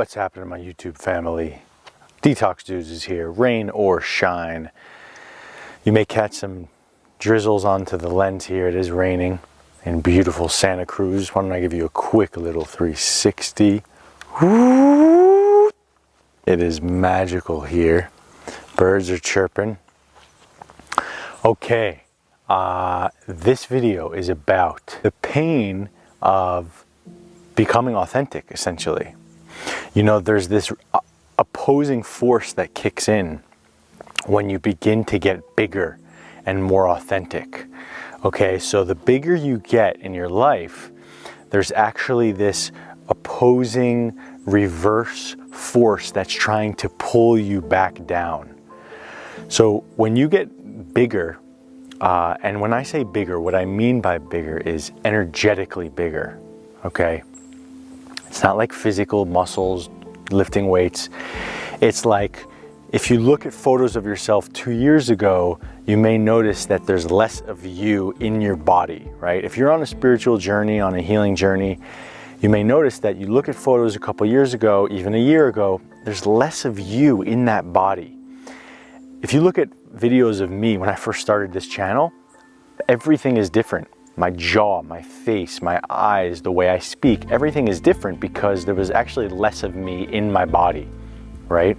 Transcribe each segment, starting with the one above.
What's happening, my YouTube family? Detox Dudes is here, rain or shine. You may catch some drizzles onto the lens here. It is raining in beautiful Santa Cruz. Why don't I give you a quick little 360? Woo! It is magical here. Birds are chirping. Okay, this video is about the pain of becoming authentic, essentially. You know, there's this opposing force that kicks in when you begin to get bigger and more authentic. Okay, so the bigger you get in your life, there's actually this opposing reverse force that's trying to pull you back down. So when you get bigger, and when I say bigger, what I mean by bigger is energetically bigger, okay? It's not like physical muscles, lifting weights. It's like if you look at photos of yourself 2 years ago, you may notice that there's less of you in your body, right? If you're on a spiritual journey, on a healing journey, you may notice that you look at photos a couple years ago, even a year ago, there's less of you in that body. If you look at videos of me when I first started this channel, everything is different. My jaw, my face, my eyes, the way I speak, everything is different because there was actually less of me in my body, right?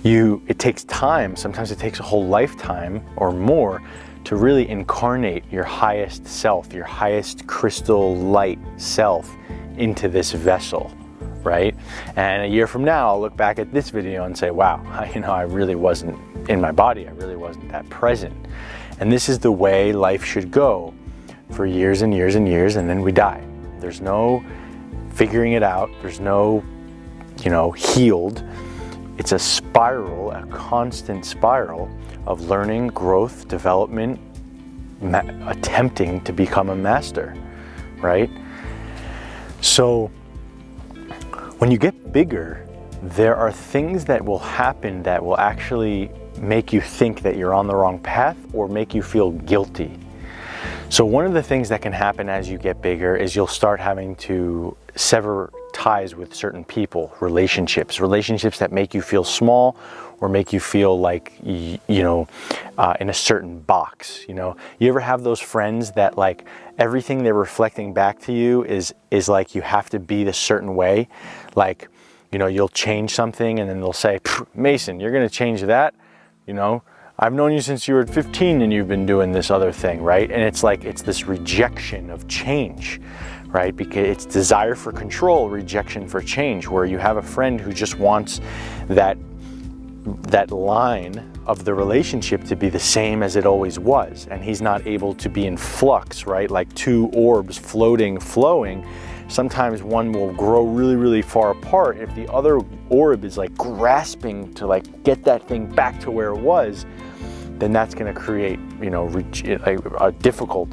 It takes time, sometimes it takes a whole lifetime or more to really incarnate your highest self, your highest crystal light self into this vessel, right? And a year from now, I'll look back at this video and say, wow, I really wasn't in my body. I really wasn't that present. And this is the way life should go for years and years and years, and then we die. There's no figuring it out. There's no, healed. It's a spiral, a constant spiral of learning, growth, development, attempting to become a master, right? So when you get bigger, there are things that will happen that will actually make you think that you're on the wrong path or make you feel guilty. So one of the things that can happen as you get bigger is you'll start having to sever ties with certain people, relationships that make you feel small or make you feel like, in a certain box. You ever have those friends that like everything they're reflecting back to you is like you have to be this certain way? Like, you'll change something and then they'll say, Mason, you're going to change that? I've known you since you were 15 and you've been doing this other thing, right? And it's like, it's this rejection of change, right? Because it's desire for control, rejection for change, where you have a friend who just wants that line of the relationship to be the same as it always was. And he's not able to be in flux, right? Like two orbs floating, flowing. Sometimes one will grow really, really far apart. If the other orb is like grasping to like get that thing back to where it was, then that's going to create, a difficult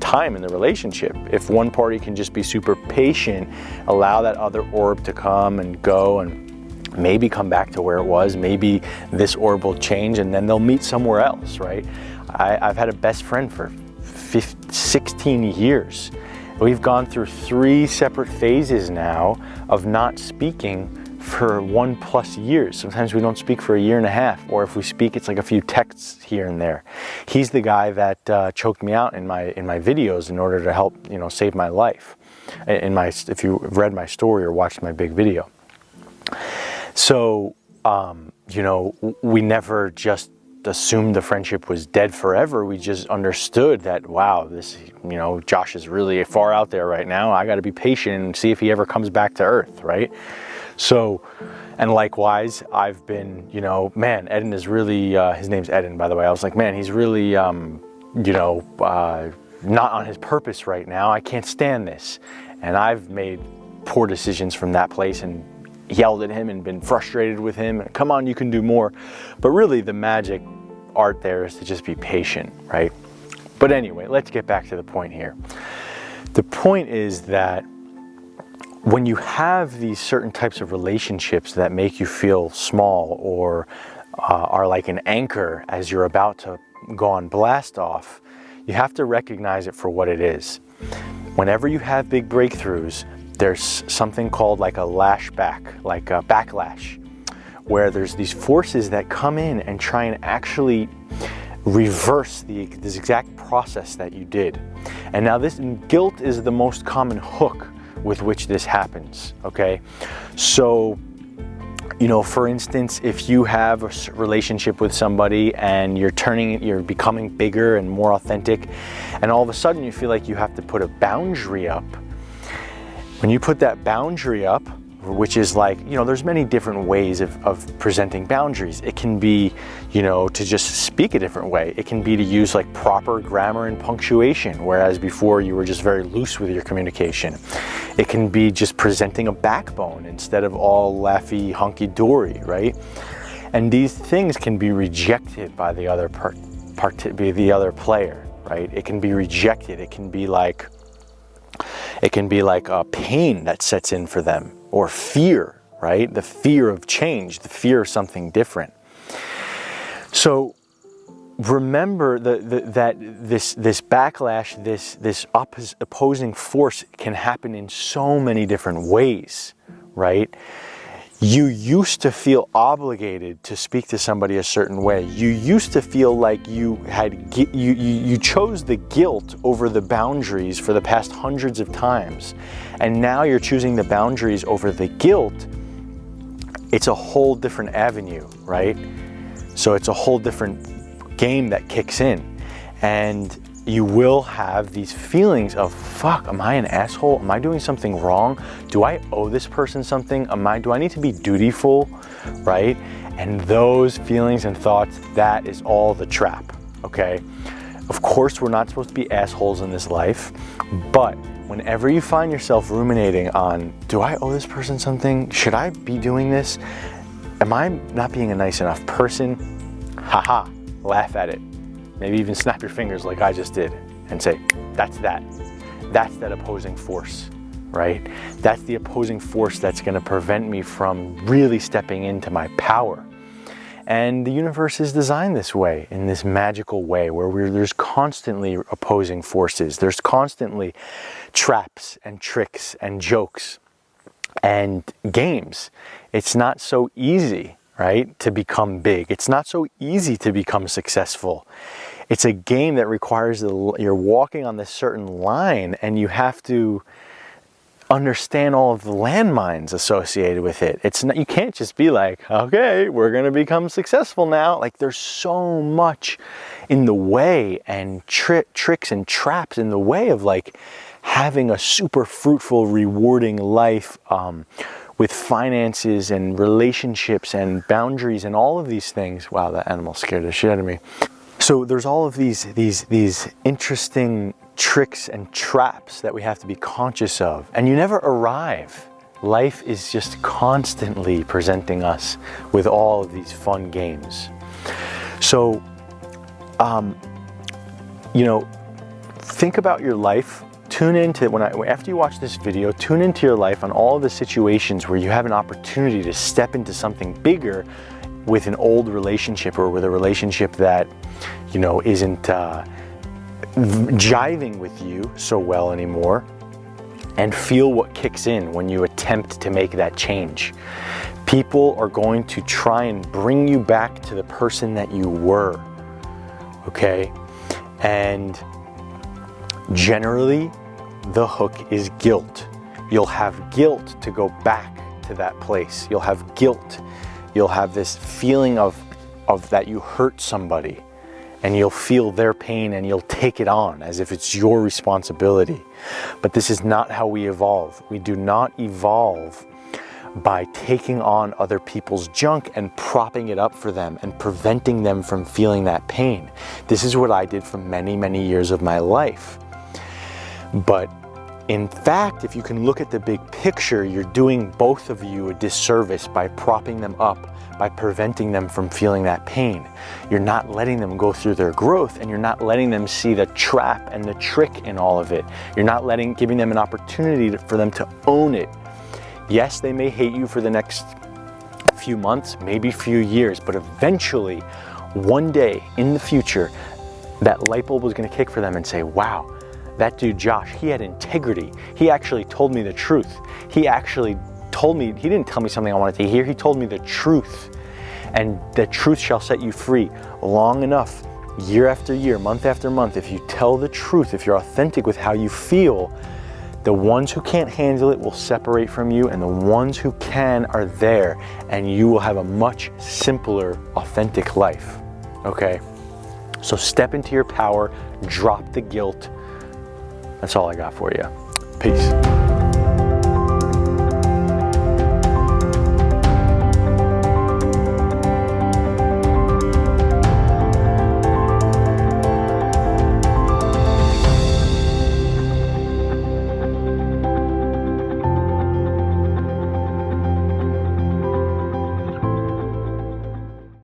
time in the relationship. If one party can just be super patient, allow that other orb to come and go and maybe come back to where it was, maybe this orb will change and then they'll meet somewhere else, right? I've had a best friend for 16 years. We've gone through 3 separate phases now of not speaking for 1+ years. Sometimes we don't speak for 1.5 years, or if we speak, it's like a few texts here and there. He's the guy that choked me out in my videos in order to help, save my life. If you read my story or watched my big video. So, we never just assumed the friendship was dead forever. We just understood that, wow, this, Josh is really far out there right now. I got to be patient and see if he ever comes back to earth, right? So, and likewise, I've been, man, Eden is really, his name's Eden, by the way. I was like, man, he's really, not on his purpose right now. I can't stand this. And I've made poor decisions from that place and yelled at him and been frustrated with him. And, come on, you can do more. But really the magic art there is to just be patient, right? But anyway, let's get back to the point here. The point is that when you have these certain types of relationships that make you feel small or are like an anchor as you're about to go on blast off, you have to recognize it for what it is. Whenever you have big breakthroughs, there's something called like a lashback, like a backlash, where there's these forces that come in and try and actually reverse this exact process that you did. And now this guilt is the most common hook with which this happens, okay? So, you know, for instance, if you have a relationship with somebody and you're becoming bigger and more authentic, and all of a sudden you feel like you have to put a boundary up. When you put that boundary up, which is like, you know, there's many different ways of presenting boundaries. It can be, you know, to just speak a different way. It can be to use like proper grammar and punctuation, whereas before you were just very loose with your communication. It can be just presenting a backbone instead of all laughy hunky-dory, right? And these things can be rejected by the other the other player, right? It can be rejected. It can be like a pain that sets in for them, or fear, right? The fear of change, the fear of something different. So remember that this backlash, this opposing force can happen in so many different ways, right? You used to feel obligated to speak to somebody a certain way. You used to feel like you chose the guilt over the boundaries for the past hundreds of times. And now you're choosing the boundaries over the guilt. It's a whole different avenue, right? So it's a whole different game that kicks in. And you will have these feelings of, fuck, am I an asshole? Am I doing something wrong? Do I owe this person something? Do I need to be dutiful, right? And those feelings and thoughts, that is all the trap, okay? Of course, we're not supposed to be assholes in this life, but whenever you find yourself ruminating on, do I owe this person something? Should I be doing this? Am I not being a nice enough person? Haha, laugh at it. Maybe even snap your fingers like I just did and say, that's that. That's that opposing force, right? That's the opposing force that's going to prevent me from really stepping into my power. And the universe is designed this way, in this magical way, where there's constantly opposing forces. There's constantly traps and tricks and jokes and games. It's not so easy, right, to become big. It's not so easy to become successful. It's a game that requires you're walking on this certain line, and you have to understand all of the landmines associated with it. It's not, you can't just be like, okay, we're going to become successful now. Like, there's so much in the way, and tricks and traps in the way of like having a super fruitful, rewarding life, with finances and relationships and boundaries and all of these things. Wow, that animal scared the shit out of me. So there's all of these interesting tricks and traps that we have to be conscious of. And you never arrive. Life is just constantly presenting us with all of these fun games. So, you know, think about your life. Tune into, after you watch this video, tune into your life on all of the situations where you have an opportunity to step into something bigger with an old relationship, or with a relationship that, you know, isn't jiving with you so well anymore, and feel what kicks in when you attempt to make that change. People are going to try and bring you back to the person that you were, okay? And generally, the hook is guilt. You'll have guilt to go back to that place. You'll have guilt. You'll have this feeling of that you hurt somebody, and you'll feel their pain and you'll take it on as if it's your responsibility. But this is not how we evolve. We do not evolve by taking on other people's junk and propping it up for them and preventing them from feeling that pain. This is what I did for many, many years of my life. But in fact, if you can look at the big picture, you're doing both of you a disservice by propping them up, by preventing them from feeling that pain. You're not letting them go through their growth, and you're not letting them see the trap and the trick in all of it. You're not giving them an opportunity for them to own it. Yes, they may hate you for the next few months, maybe few years, but eventually, one day in the future, that light bulb was going to kick for them and say, wow, That dude, Josh, he had integrity. He actually told me the truth. He actually told me, he didn't tell me something I wanted to hear. He told me the truth. And the truth shall set you free. Long enough, year after year, month after month, if you tell the truth, if you're authentic with how you feel, the ones who can't handle it will separate from you, and the ones who can are there, and you will have a much simpler, authentic life. Okay? So step into your power, drop the guilt. That's all I got for you. Peace.